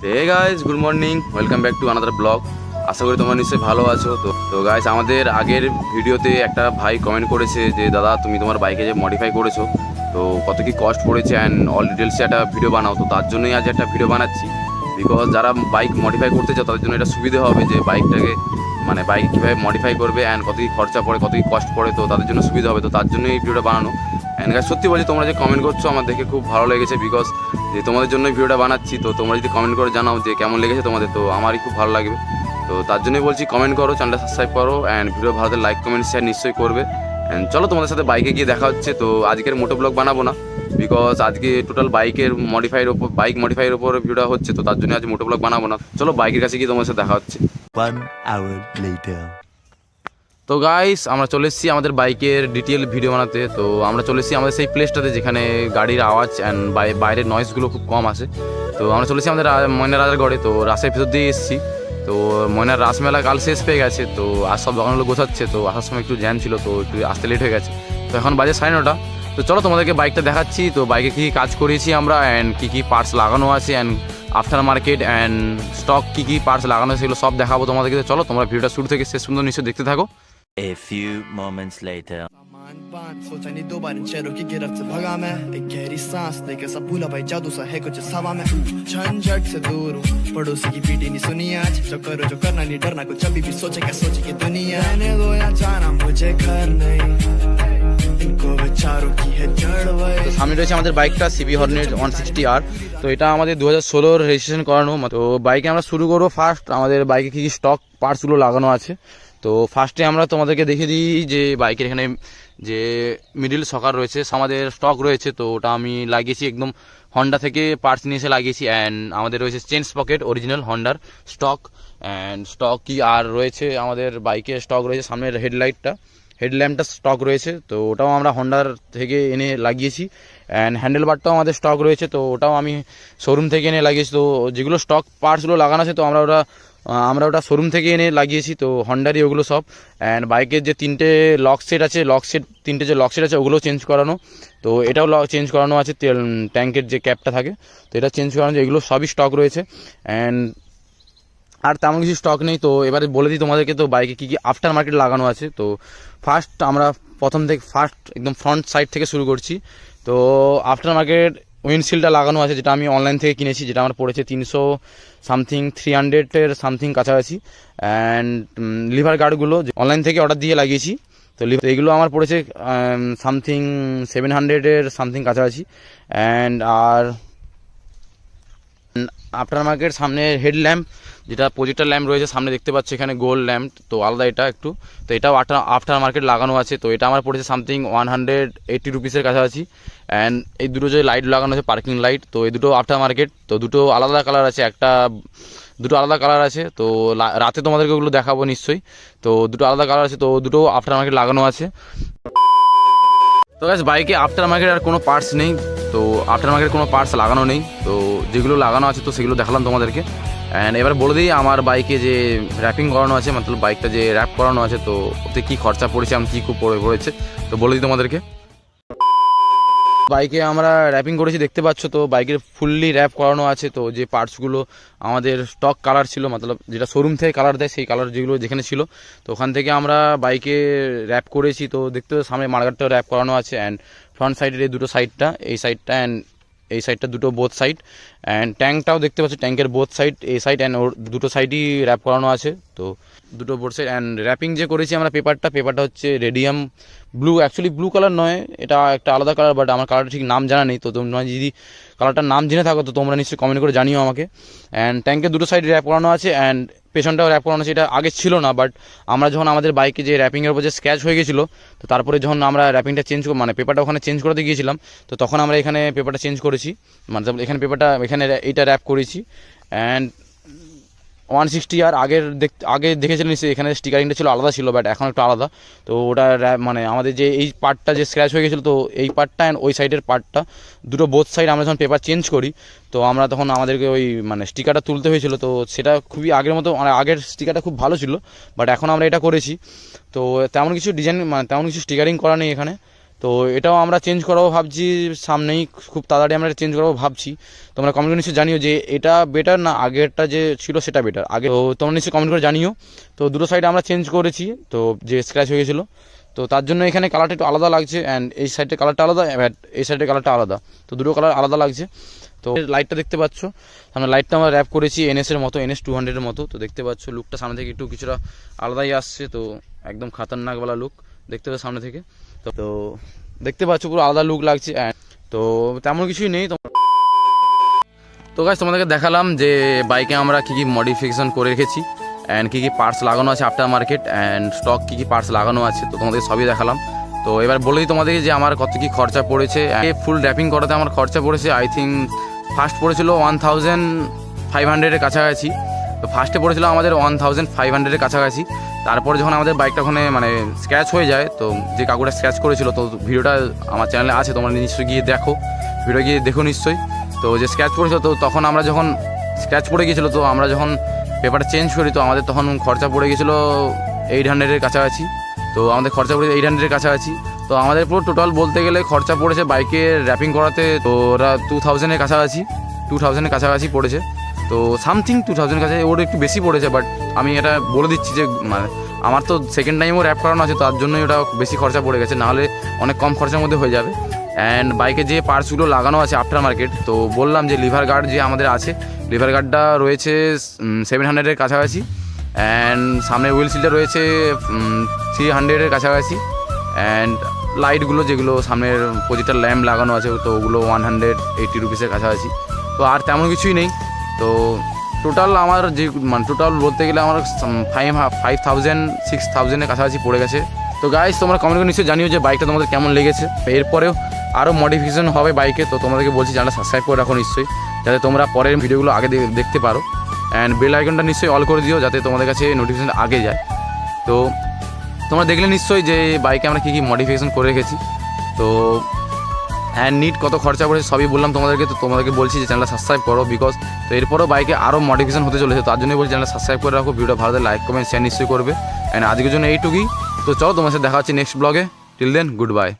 Hey guys, good morning, welcome back to another blog. আশা করি তোমরা নিশ্চয়ই ভালো আছো। তো গাইস, আমাদের আগের ভিডিওতে একটা ভাই কমেন্ট করেছে যে দাদা তুমি তোমার বাইকে যে মডিফাই করেছো তো কত কি কস্ট পড়েছে অ্যান্ড অল ডিটেলসে একটা ভিডিও বানাও। তো তার জন্যই আজ একটা ভিডিও বানাচ্ছি, বিকজ যারা বাইক মডিফাই করতে চাও তাদের জন্য এটা সুবিধা হবে যে বাইকটাকে বাইক কীভাবে মডিফাই করবে অ্যান্ড কত কি খরচা পড়ে, কত কি কস্ট পড়ে, তো তাদের জন্য সুবিধা হবে। তো তার জন্যই এই ভিডিওটা বানানো। অ্যান্ড গাইস, সত্যি বলছি তোমরা যে কমেন্ট করছো আমার দেখে খুব ভালো লেগেছে, বিকজ যে তোমাদের জন্যই ভিডিওটা বানাচ্ছি। তো তোমরা যদি কমেন্ট করে জানাও যে কেমন লেগেছে তোমাদের, তো আমারই খুব ভালো লাগবে। তো তার জন্যই বলছি কমেন্ট করো, চ্যানেলটা সাবস্ক্রাইব করো অ্যান্ড ভিডিও ভালো লাইক কমেন্ট শেয়ার নিশ্চয়ই করবে। অ্যান্ড চলো তোমাদের সাথে বাইকে গিয়ে দেখা হচ্ছে। তো আজকের মোটো ব্লগ বানাবো না, বিকজ আজকে টোটাল বাইক মডিফাইয়ের ওপর ভিডিওটা হচ্ছে, তো তার জন্য আজ মোটো ব্লগ বানাবো না। চলো বাইকের কাছে গিয়ে তোমাদের সাথে দেখা হচ্ছে। 1 hour later. তো গাইস, আমরা চলে এসেছি আমাদের বাইকের ডিটেল ভিডিও বানাতে। তো আমরা চলে এসেছি আমাদের সেই প্লেসটাতে যেখানে গাড়ির আওয়াজ অ্যান্ড বাইরের নয়েজগুলো খুব কম আসে। তো আমরা চলে এসেছি আমাদের ময়না রাজার গড়ে। তো রাস্তার ভিতর দিয়ে এসেছি। তো ময়নার রাসমেলা কাল শেষ পেয়ে গেছে, তো আর সব দোকানগুলো গোছাচ্ছে। তো আসার সময় একটু জ্যাম ছিল, তো একটু আসতে লেট হয়ে গেছে। তো এখন বাজে 9:30। তো চলো তোমাদেরকে বাইকটা দেখাচ্ছি। তো বাইকে কী কাজ করিয়েছি আমরা অ্যান্ড কী পার্টস লাগানো আছে and aftermarket and stock কী পার্টস লাগানো আছে সেগুলো সব দেখাবো তোমাদেরকে। চলো তোমরা ভিডিওটা শুরু থেকে শেষ সুন্দর নিশ্চয় দেখতে থাকো। A few moments later. सोचा नहीं दो बार इन शहरों की गिरफ्त से भगा मैं एक गहरी सांस लेकर सब भूला भाई जादू सा है कुछ इस हवा में झंझट से दूर हूँ पड़ोसी की पीटी नहीं सुनी आज जो करो जो करना नहीं डरना कुछ अभी भी सोचे क्या सोचे की दुनिया रहने दो या जाना मुझे घर नहीं इनको विचारों की है जड़ वही। তো সামনে রয়েছে আমাদের বাইকটা সিবি হর্নেট 160R। তো এটা আমাদের 2016 রেজিস্ট্রেশন করানো। তো বাইকে আমরা শুরু করবো ফার্স্ট আমাদের বাইকে কী কী স্টক পার্টসগুলো লাগানো আছে। তো ফার্স্টে আমরা তোমাদেরকে দেখিয়ে দিই যে বাইকের এখানে যে মিডিল সকার রয়েছে আমাদের স্টক রয়েছে। তো ওটা আমি লাগিয়েছি একদম হন্ডা থেকে পার্টস নিয়ে এসে লাগিয়েছি। অ্যান্ড আমাদের রয়েছে চেন স্পকেট অরিজিনাল হন্ডার স্টক অ্যান্ড স্টক কি আর রয়েছে আমাদের বাইকে স্টক রয়েছে সামনের হেডল্যাম্পটা স্টক রয়েছে। তো ওটাও আমরা হন্ডার থেকে এনে লাগিয়েছি। অ্যান্ড হ্যান্ডেল বারটাও আমাদের স্টক রয়েছে, তো ওটাও আমি শোরুম থেকে এনে লাগিয়েছি। তো যেগুলো স্টক পার্টসগুলো লাগানো আছে তো আমরা ওটা শোরুম থেকে এনে লাগিয়েছি। তো হন্ডারই ওগুলো সব। অ্যান্ড বাইকের যে তিনটে তিনটে যে লক সেট আছে ওগুলো চেঞ্জ করানো। তো এটাও চেঞ্জ করানো আছে, ট্যাঙ্কের যে ক্যাপটা থাকে তো এটা চেঞ্জ করানো, এগুলো সবই স্টক রয়েছে। অ্যান্ড আর তেমন কিছু স্টক নেই। তো এবারে বলে দিই তোমাদেরকে তো বাইকে কী কী আফটার মার্কেট লাগানো আছে। তো আমরা প্রথম থেকে একদম ফ্রন্ট সাইড থেকে শুরু করছি। তো আফটার মার্কেট উইন্ডশিল্ডটা লাগানো আছে, যেটা আমি অনলাইন থেকে কিনেছি, যেটা আমার পড়েছে 300 সামথিং 300-এর সামথিং কাছাকাছি। অ্যান্ড লিভার গার্ডগুলো অনলাইন থেকে অর্ডার দিয়ে লাগিয়েছি। তো এগুলো আমার পড়েছে সামথিং 700-এর সামথিং কাছাকাছি। অ্যান্ড আর আফটার মার্কেট সামনে হেডল্যাম্প, যেটা প্রজেক্টর ল্যাম্প রয়েছে সামনে দেখতে পাচ্ছ এখানে গোল্ড ল্যাম্প, তো আলাদা এটা একটু। তো এটাও আফটার মার্কেট লাগানো আছে। তো এটা আমার পড়েছে সামথিং 180 রুপিসের কাছাকাছি। অ্যান্ড এই দুটো যে লাইট লাগানো আছে পার্কিং লাইট, তো এই দুটো আফটার মার্কেট। তো দুটো আলাদা কালার আছে, দুটো আলাদা কালার আছে। তো রাতে তোমাদেরকে ওগুলো দেখাবো নিশ্চয়ই। তো দুটো আলাদা কালার আছে, তো দুটো আফটার মার্কেট লাগানো আছে। তো গাইস, বাইকে আফটার মার্কেট আর কোনো পার্টস নেই। তো আফটার মার্কেট কোনো পার্টস লাগানো নেই। তো যেগুলো লাগানো আছে তো সেগুলো দেখালাম তোমাদেরকে। অ্যান্ড এবার বলে দিই আমার বাইকে যে র্যাপিং করানো আছে, মতলব বাইকটা যে র্যাপ করানো আছে তো ওতে কী খরচা পড়েছে, আমি কী খুব পড়েছে তো বলে দিই তোমাদেরকে। বাইকে আমরা র্যাপিং করেছি দেখতে পাচ্ছ। তো বাইকের ফুললি র্যাপ করানো আছে। তো যে পার্টসগুলো আমাদের স্টক কালার ছিল, মতলব যেটা শোরুম থেকে কালার দেয় সেই কালার যেগুলো যেখানে ছিল, তো ওখান থেকে আমরা বাইকে র্যাপ করেছি। তো দেখতে সামনে মার্কেটটাও র্যাপ করানো আছে। অ্যান্ড ফ্রন্ট সাইডের এই দুটো সাইডটা, এই সাইডটা অ্যান্ড এই সাইডটা দুটো বোথ সাইড। অ্যান্ড ট্যাঙ্কটাও দেখতে পাচ্ছ, ট্যাঙ্কের বোথ সাইড এই সাইড অ্যান্ড ওর দুটো সাইডই র্যাপ করানো আছে। তো দুটো বোথ সাইড। অ্যান্ড র্যাপিং যে করেছি আমরা পেপারটা হচ্ছে radium blue, actually blue colour নয়, এটা একটা আলাদা কালার, বাট আমার কালারটা ঠিক নাম জানা নেই। তো তোমরা যদি কালারটার নাম জেনে থাকো তো তোমরা নিশ্চয়ই কমেন্ট করে জানিও আমাকে। অ্যান্ড ট্যাঙ্কের দুটো সাইড র্যাপ করানো আছে অ্যান্ড পেছনটাও র্যাপ করানো আছে। এটা আগে ছিল না, বাট আমরা যখন আমাদের বাইকে যে র্যাপিংয়ের উপর যে স্ক্র্যাচ হয়ে গেছিলো, তো তারপরে যখন আমরা র্যাপিংটা পেপারটা ওখানে চেঞ্জ করতে গিয়েছিলাম, তো তখন আমরা এখানে পেপারটা চেঞ্জ করেছি, এখানে এইটা র্যাপ করেছি। অ্যান্ড 160R আগে দেখেছিলেন নিশ্চয়ই, এখানে স্টিকারিংটা ছিল আলাদা ছিল, বাট এখন একটু আলাদা। তো ওটা মানে আমাদের যে এই পার্টটা যে স্ক্র্যাচ হয়ে গেছিলো, তো এই পার্টটা অ্যান্ড ওই সাইডের পার্টটা দুটো বোথ সাইড আমরা যখন পেপার চেঞ্জ করি, তো আমরা তখন আমাদেরকে ওই স্টিকারটা তুলতে হয়েছিল। তো সেটা খুবই আগের মতো, আগের স্টিকারটা খুব ভালো ছিল, বাট এখন আমরা এটা করেছি। তো তেমন কিছু ডিজাইন তেমন কিছু স্টিকারিং করা নেই এখানে। তো এটাও আমরা চেঞ্জ করাবো ভাবছি সামনেই, খুব তাড়াতাড়ি আমরা চেঞ্জ করাবো ভাবছি। তোমরা কমেন্ট করে নিশ্চয়ই জানিও যে এটা বেটার না আগেরটা যে ছিল সেটা বেটার। আগে তো তোমরা নিশ্চয়ই কমেন্ট করে জানিও। তো দুটো সাইডে আমরা চেঞ্জ করেছি, তো যে স্ক্র্যাচ হয়ে গেছিলো, তো তার জন্য এখানে কালারটা একটু আলাদা লাগছে, অ্যান্ড এই সাইডের কালারটা আলাদা, এই সাইডের কালারটা আলাদা, তো দুটো কালার আলাদা লাগছে। তো লাইটটা দেখতে পাচ্ছ, সামনে লাইটটা আমরা র্যাপ করেছি NS-এর মতো, NS 200-এর মতো। তো দেখতে পাচ্ছ লুকটা সামনে থেকে একটু কিছুটা আলাদাই আসছে, তো একদম খাতারনাকওয়ালা লুক দেখতে পাচ্ছ সামনে থেকে। তো দেখতে পাচ্ছ পুরো আলাদা লুক লাগছে। তো তেমন কিছুই নেই। তো গাইস তোমাদেরকে দেখালাম যে বাইকে আমরা কী কী মডিফিকেশন করে রেখেছি, অ্যান্ড কী কী পার্টস লাগানো আছে আফটার মার্কেট, অ্যান্ড স্টক কী কী পার্টস লাগানো আছে, তো তোমাদের সবই দেখালাম। তো এবার বলে দিই তোমাদেরকে যে আমার কত কী খরচা পড়েছে। ফুল র্যাপিং করাতে আমার খরচা পড়েছে আই থিঙ্ক ফার্স্ট পড়েছিল 1500-এর কাছাকাছি। তো ফার্স্টে পড়েছিল আমাদের 1500-এর কাছাকাছি। তারপরে যখন আমাদের বাইকটা ওখানে মানে স্ক্র্যাচ হয়ে যায়, তো যে কাকুটা স্ক্র্যাচ করেছিল, তো ভিডিওটা আমার চ্যানেলে আছে, তোমরা নিশ্চয়ই গিয়ে দেখো, ভিডিও গিয়ে দেখো নিশ্চয়ই। তো যে স্ক্র্যাচ পড়েছিল, তো তখন আমরা যখন স্ক্র্যাচ পড়ে গিয়েছিলো, তো আমরা যখন পেপারটা চেঞ্জ করি, তো আমাদের তখন খরচা পড়ে গেছিলো 800-এর কাছাকাছি। তো আমাদের খরচা পড়েছে 800-এর কাছাকাছি। তো আমাদের পুরো টোটাল বলতে গেলে খরচা পড়েছে বাইকের র্যাপিং করাতে, তো ওরা 2000-এর কাছাকাছি পড়েছে। তো সামথিং 2000 কাছে, ওর একটু বেশি পড়েছে, বাট আমি এটা বলে দিচ্ছি যে মানে আমার তো সেকেন্ড টাইমও র্যাপ করানো আছে, তার জন্যই ওটা বেশি খরচা পড়ে গেছে, নাহলে অনেক কম খরচার মধ্যে হয়ে যাবে। অ্যান্ড বাইকে যে পার্টসগুলো লাগানো আছে আফটার মার্কেট, তো বললাম যে লিভার গার্ড যে আমাদের আছে, লিভার গার্ডটা রয়েছে 700-এর কাছাকাছি, অ্যান্ড সামনের হুইল সিলটা রয়েছে 300-এর কাছাকাছি, অ্যান্ড লাইটগুলো যেগুলো সামনের প্রজেক্টার ল্যাম্প লাগানো আছে, তো ওগুলো 180 রুপিসের কাছাকাছি। তো আর তেমন কিছুই নেই। তো টোটাল আমার যে মানে টোটাল বলতে গেলে আমার 5000-6000-এর কাছাকাছি পড়ে গেছে। তো গাইস তোমরা কমেন্ট করে নিশ্চয়ই জানিও যে বাইকটা তোমাদের কেমন লেগেছে। এরপরেও আরও মডিফিকেশন হবে বাইকে, তো তোমাদেরকে বলছি চ্যানেলটা সাবস্ক্রাইব করে রাখো নিশ্চয়ই, যাতে তোমরা পরের ভিডিওগুলো আগে দেখতে পারো, অ্যান্ড বেল আইকনটা নিশ্চয়ই অল করে দিও, যাতে তোমাদের কাছে নোটিফিকেশন আগে যায়। তো তোমরা দেখলে নিশ্চয়ই যে বাইকে আমরা কী কী মডিফিকেশন করে রেখেছি, তো হ্যান্ড নিট কত খরচা পড়েছে সবই বললাম তোমাদেরকে। তো তোমাদেরকে বলছি যে চ্যানেলটা সাবস্ক্রাইব করো, বিকজ তো এরপরেও বাইকে আরও মডিফিকেশন হতে চলেছে, তার জন্যই বলছি চ্যানেলটা সাবস্ক্রাইব করে রাখো। ভিডিওটা ভালো লাইক কমেন্ট শেয়ার নিশ্চয়ই করবে, অ্যান্ড আজকের জন্য এইটুকুই। তো চলো তোমার সাথে দেখা হচ্ছে নেক্সট ব্লগে। Till then good bye.